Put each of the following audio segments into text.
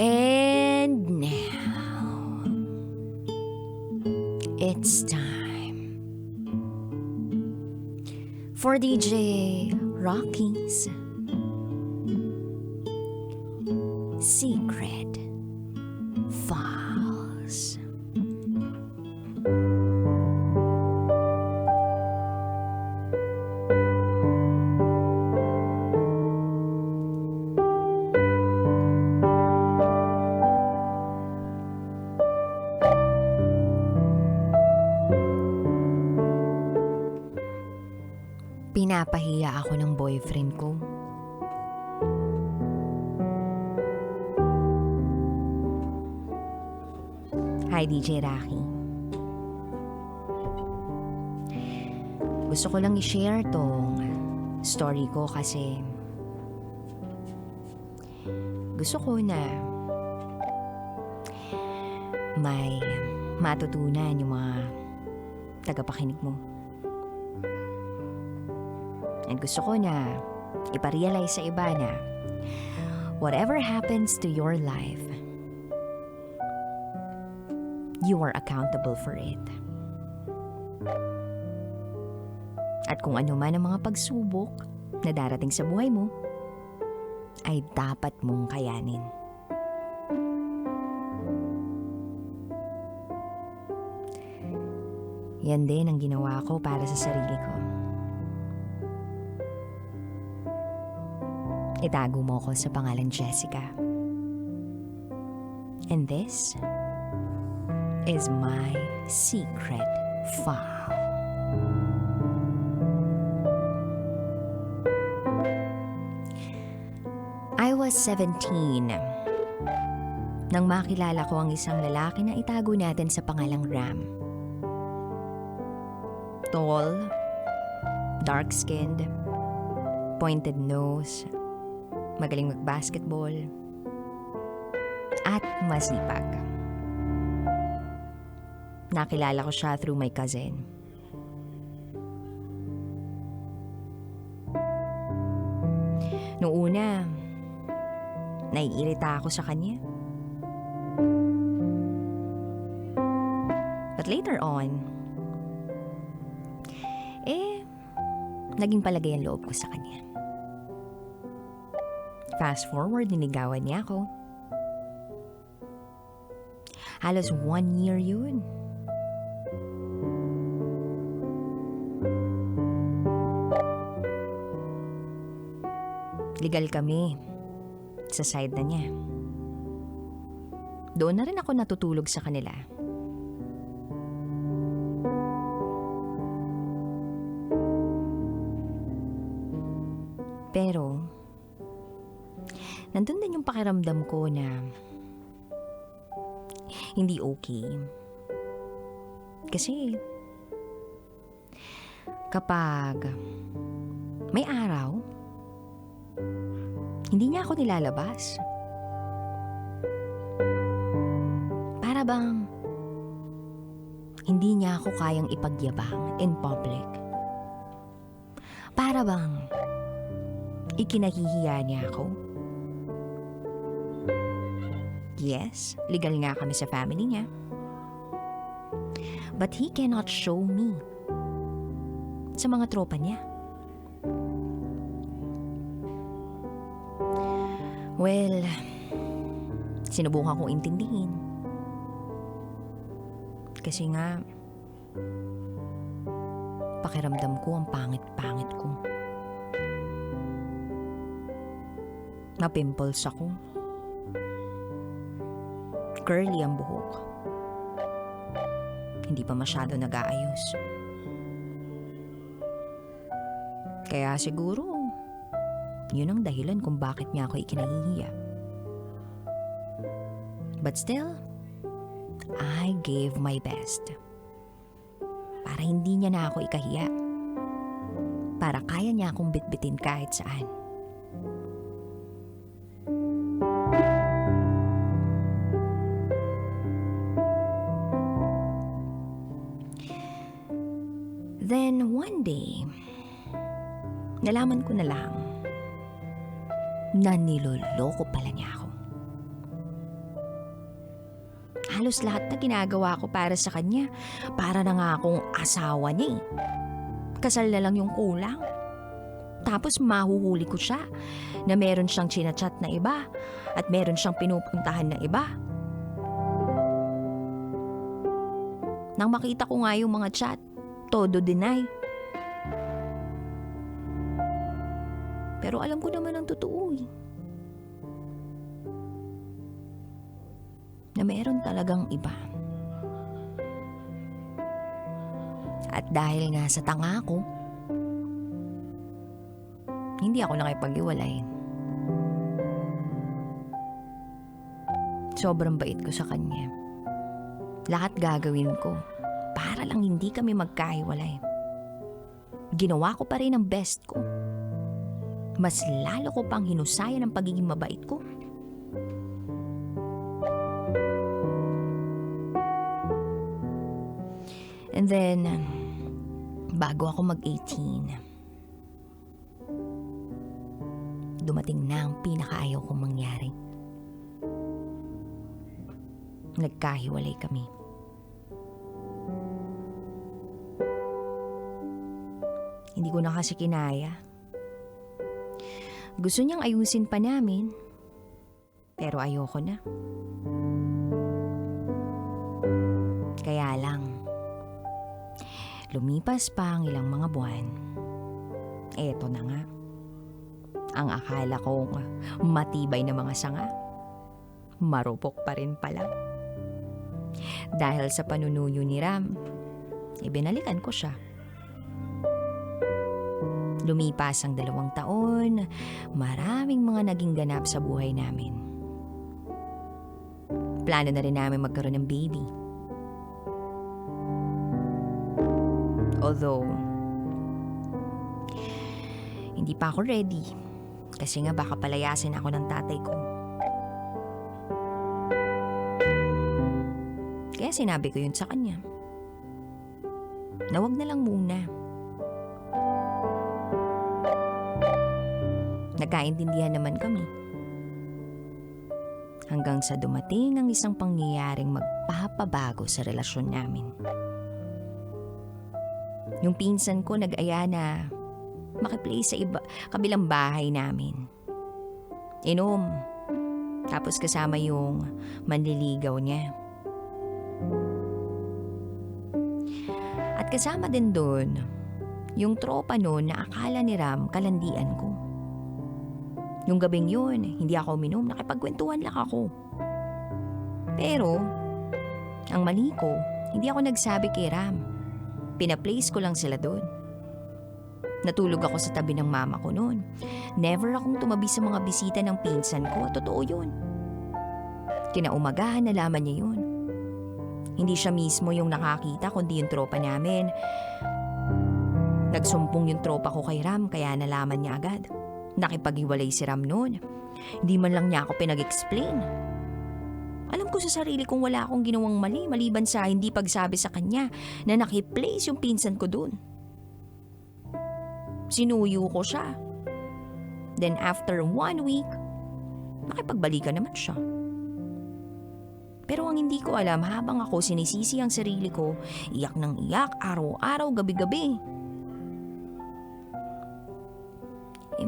And now, it's time for DJ Rocky's Secret Files. Pinapahiya ako ng boyfriend ko. Hi, DJ Rocky. Gusto ko lang i-share tong story ko kasi gusto ko na may matutunan yung mga tagapakinig mo. And gusto ko na iparealize sa iba na whatever happens to your life, you are accountable for it. At kung ano man ang mga pagsubok na darating sa buhay mo, ay dapat mong kayanin. Yan din ang ginawa ko para sa sarili ko. Itago mo ko sa pangalan Jessica. And this is my secret file. I was 17 nang makilala ko ang isang lalaki na itago natin sa pangalang Ram. Tall, dark-skinned, pointed nose, magaling mag-basketball, at masipag. Nakilala ko siya through my cousin. Noong una, naiirita ako sa kanya. But later on, naging palagay ang loob ko sa kanya. Fast forward, niligawan niya ako. Halos 1 year yun. Legal kami sa side na niya. Doon na rin ako natutulog sa kanila. Pero, nandun din yung pakiramdam ko na hindi okay. Kasi, kapag may araw, hindi niya ako nilalabas. Para bang hindi niya ako kayang ipagyabang in public. Para bang ikinahihiya niya ako. Yes, legal nga kami sa family niya. But he cannot show me sa mga tropa niya. Well, sinubukan kong intindihin. Kasi nga, pakiramdam ko ang pangit-pangit ko. Mapimples ako. Curly ang buhok. Hindi pa masyado nag-aayos. Kaya siguro, yun ang dahilan kung bakit niya ako ikinahihiya. But still, I gave my best. Para hindi niya na ako ikahiya. Para kaya niya akong bitbitin kahit saan. Then one day, nalaman ko na lang na niloloko pala niya ako. Halos lahat na ginagawa ko para sa kanya, para na nga akong asawa niya eh. Kasal na lang yung kulang. Tapos mahuhuli ko siya na meron siyang chinachat na iba at meron siyang pinupuntahan na iba. Nang makita ko nga yung mga chat, todo deny. Pero alam ko naman ang totoo eh. Na meron talagang iba. At dahil nga sa tanga ko, hindi ako nakipag-iwalay. Sobrang bait ko sa kanya. Lahat gagawin ko para lang hindi kami magkahiwalay. Ginawa ko pa rin ang best ko. Mas lalo ko pang hinusayan ang pagiging mabait ko. And then, bago ako mag-18, dumating na ang pinakaayaw kong mangyari. Nagkahiwalay kami. Hindi ko na kasi kinaya. Gusto niyang ayusin pa namin, pero ayoko na. Kaya lang, lumipas pa ang ilang mga buwan. Eto na nga. Ang akala kong matibay na mga sanga, marupok pa rin pala. Dahil sa panunuyo ni Ram, ibinalikan ko siya. Lumipas ang 2 taon, maraming mga naging ganap sa buhay namin. Plano na rin namin magkaroon ng baby. Although, hindi pa ako ready kasi nga baka palayasin ako ng tatay ko. Kaya sinabi ko yun sa kanya. Na wag na lang muna. Nagkaintindihan naman kami. Hanggang sa dumating ang isang pangyayaring magpapabago sa relasyon namin. Yung pinsan ko nag-aya na makiplay sa kabilang bahay namin. Inom. Tapos kasama yung manliligaw niya. At kasama din doon yung tropa noon na akala ni Ram kalandian ko. Nung gabing yun, hindi ako uminom, nakipagkwentuhan lang ako. Pero, ang mali ko, hindi ako nagsabi kay Ram. Pinaplace ko lang sila doon. Natulog ako sa tabi ng mama ko noon. Never akong tumabi sa mga bisita ng pinsan ko. Totoo yun. Kinaumagahan nalaman niya yun. Hindi siya mismo yung nakakita, kundi yung tropa namin. Nagsumpong yung tropa ko kay Ram, kaya nalaman niya agad. Nakipag-iwalay si Ram noon. Hindi man lang niya ako pinag-explain. Alam ko sa sarili kong wala akong ginawang mali, maliban sa hindi pagsabi sa kanya na nakiplace yung pinsan ko doon. Sinuyo ko siya. Then after 1 week, nakipagbalikan naman siya. Pero ang hindi ko alam, habang ako sinisisi ang sarili ko, iyak ng iyak, araw-araw, gabi-gabi.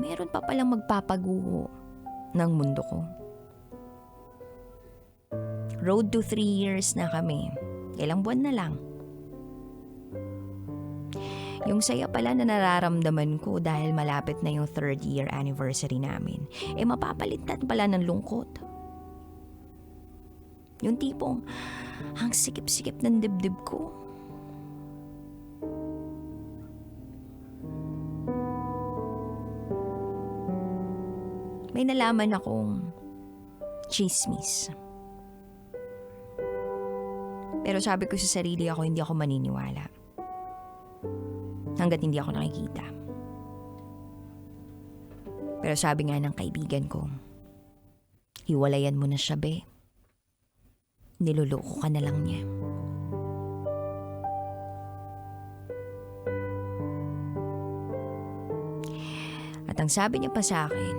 Meron pa palang magpapaguho ng mundo ko. Road to 3 years na kami. Ilang buwan na lang. Yung saya pala na nararamdaman ko dahil malapit na yung 3rd year anniversary namin, mapapalitan pala ng lungkot. Yung tipong, ang sikip-sikip ng dibdib ko. May nalaman akong chismis. Pero sabi ko sa sarili ako, hindi ako maniniwala. Hanggat hindi ako nakikita. Pero sabi nga ng kaibigan ko, hiwalayan mo na siya, be. Niloloko ka na lang niya. At ang sabi niya pa sa akin,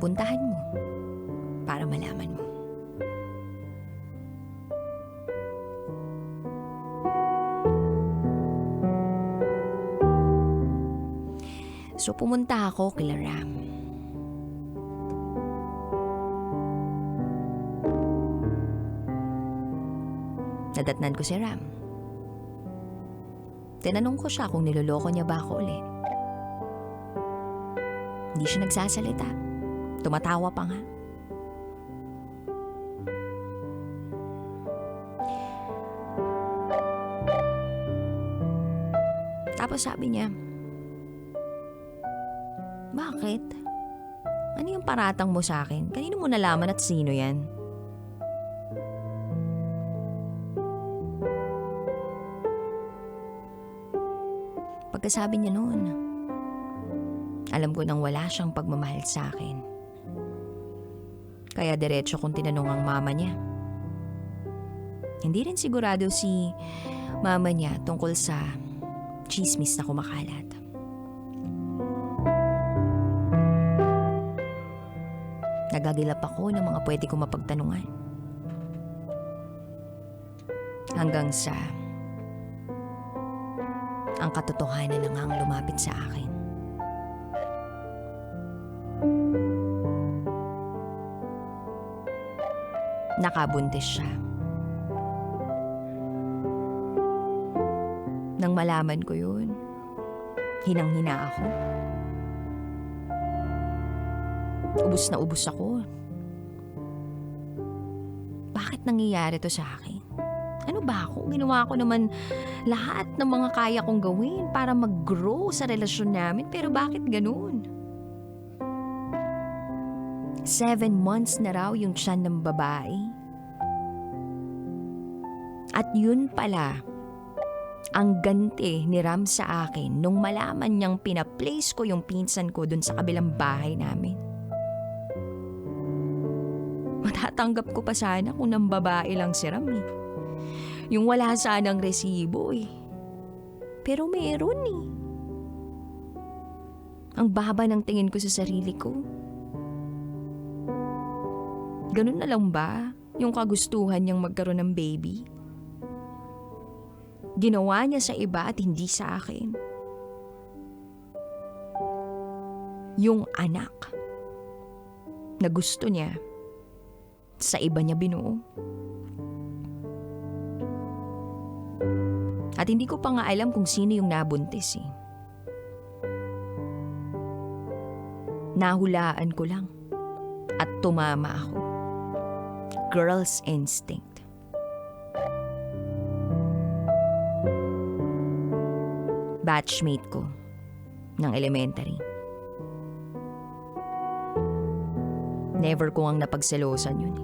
puntahan mo para malaman mo. So pumunta ako kila Ram. Nadatnan ko si Ram. Tinanong ko siya kung niloloko niya ba ako ulit. Hindi siya nagsasalita. Tumatawa pa nga. Tapos sabi niya, bakit? Ano yung paratang mo sa akin? Kanino mo nalaman at sino yan? Pagkasabi niya noon, alam ko nang wala siyang pagmamahal sa akin. Kaya diretso kong tinanong ang mama niya. Hindi rin sigurado si mama niya tungkol sa chismis na kumakalat. Nagagilap ako ng mga pwede kong mapagtanungan. Hanggang sa ang katotohanan na ngang lumapit sa akin. Nakabuntis siya. Nang malaman ko yun, hinang-hina ako. Ubus na ubus ako. Bakit nangyayari to sa akin? Ano ba ako? Ginawa ko naman lahat ng mga kaya kong gawin para mag-grow sa relasyon namin. Pero bakit ganun? 7 months na raw yung tiyan ng babae. At yun pala, ang ganti ni Ram sa akin nung malaman niyang pinaplace ko yung pinsan ko dun sa kabilang bahay namin. Matatanggap ko pa sana kung nang babae lang si Ram eh. Yung wala sanang resibo eh. Pero meron eh. Ang baba ng tingin ko sa sarili ko. Ganun na lang ba yung kagustuhan niyang magkaroon ng baby? Ginawa niya sa iba at hindi sa akin. Yung anak na gusto niya, sa iba niya binuo. At hindi ko pa nga alam kung sino yung nabuntis eh. Nahulaan ko lang at tumama ako. Girl's instinct. Batchmate ko ng elementary. Never ko ang napagselosan yun.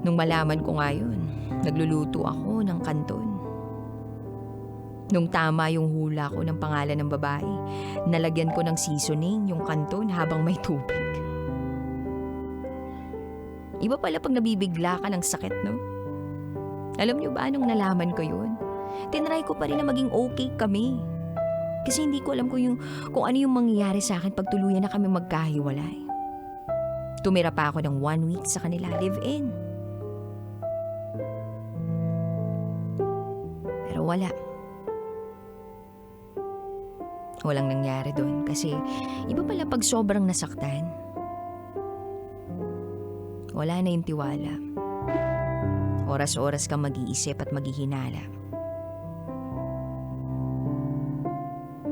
Nung malaman ko nga yun, nagluluto ako ng kanton. Nung tama yung hula ko ng pangalan ng babae, nalagyan ko ng seasoning yung kanton habang may tubig. Iba pala pag nabibigla ka ng sakit, no? Alam niyo ba nung nalaman ko yun? Tinry ko pa rin na maging okay kami. Kasi hindi ko alam kung ano yung mangyayari sa akin pag tuluyan na kami magkahiwalay. Tumira pa ako ng 1 week sa kanila, live-in. Pero wala. Walang nangyari doon kasi iba pala pag sobrang nasaktan. Wala na yung tiwala. Oras-oras kang mag-iisip at maghihinala.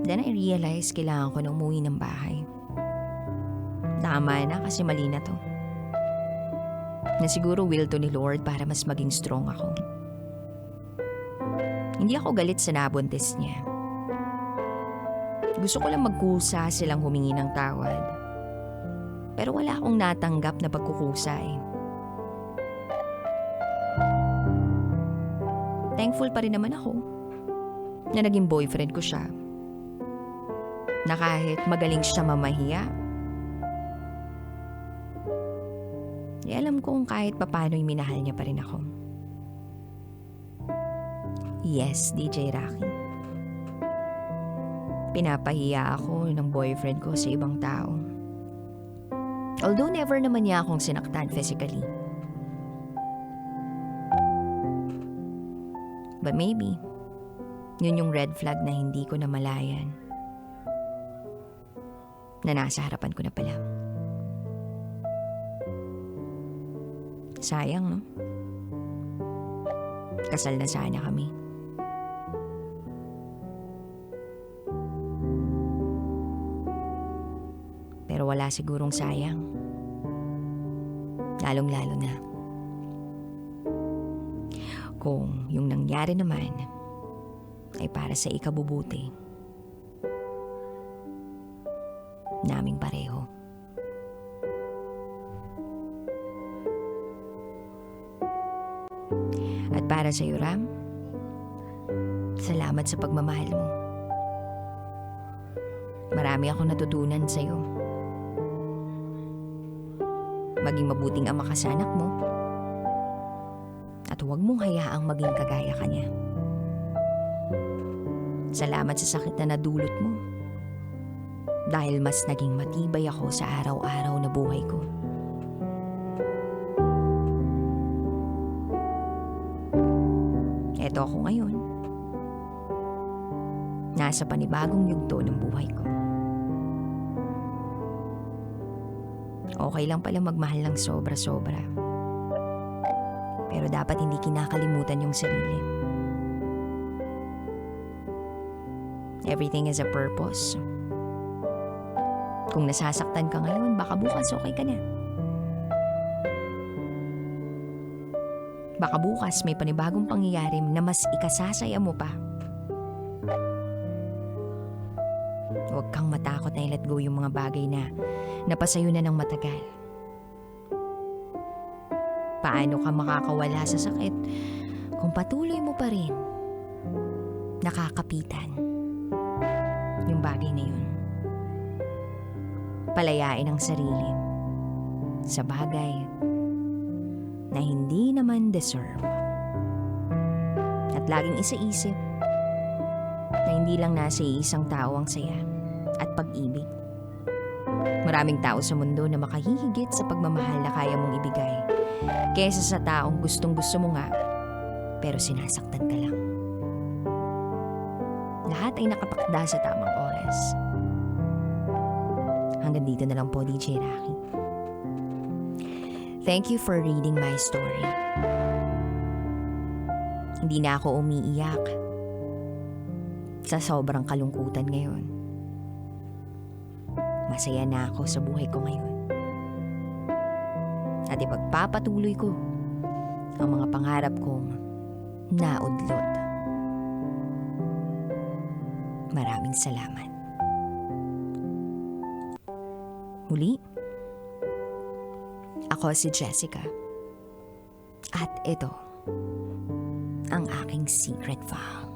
Then I realized kailangan ko na umuwi ng bahay. Tama na kasi mali na to. Na siguro will to ni Lord para mas maging strong ako. Hindi ako galit sa nabuntis niya. Gusto ko lang magkusa silang humingi ng tawad. Pero wala akong natanggap na pagkukusa eh. Thankful pa rin naman ako na naging boyfriend ko siya. Na kahit magaling siya mamahiya, alam kong kahit papano'y minahal niya pa rin ako. Yes, DJ Rocky. Pinapahiya ako ng boyfriend ko sa ibang tao. Although never naman niya akong sinaktan physically. But maybe, yun yung red flag na hindi ko namalayan. Na nasa harapan ko na pala. Sayang, no? Kasal na sana kami. Pero wala sigurong sayang. Lalong-lalo na kung yung nangyari naman ay para sa ikabubuti naming pareho. At para sa iyo, Ram, salamat sa pagmamahal mo. Marami akong natutunan sa iyo. Maging mabuting ama ka sa anak mo. At huwag mong hayaang maging kagaya ka niya. Salamat sa sakit na nadulot mo. Dahil mas naging matibay ako sa araw-araw na buhay ko. Eto ako ngayon. Nasa panibagong yugto ng buhay ko. Okay lang pala magmahal ng sobra-sobra. Pero dapat hindi kinakalimutan yung sarili. Everything has a purpose. Kung nasasaktan ka ngayon, baka bukas okay ka na. Baka bukas may panibagong pangyayari na mas ikasasaya mo pa. Huwag kang matakot na i-let go yung mga bagay na napasayo na ng matagal. Paano ka makakawala sa sakit kung patuloy mo pa rin nakakapitan yung bagay na yun? Palayain ang sarili sa bagay na hindi naman deserve. At laging isaisip na hindi lang nasa isang tao ang saya at pag-ibig. Maraming tao sa mundo na makahihigit sa pagmamahal na kaya mong ibigay kaysa sa taong gustong-gusto mo nga pero sinasaktan ka lang. Lahat ay nakatakda sa tamang oras. Hanggang dito na lang po, DJ Rocky. Thank you for reading my story. Hindi na ako umiiyak sa sobrang kalungkutan ngayon. Masaya na ako sa buhay ko ngayon. At ipagpapatuloy ko ang mga pangarap kong naudlot. Maraming salamat. Muli, ako si Jessica. At ito ang aking secret vow.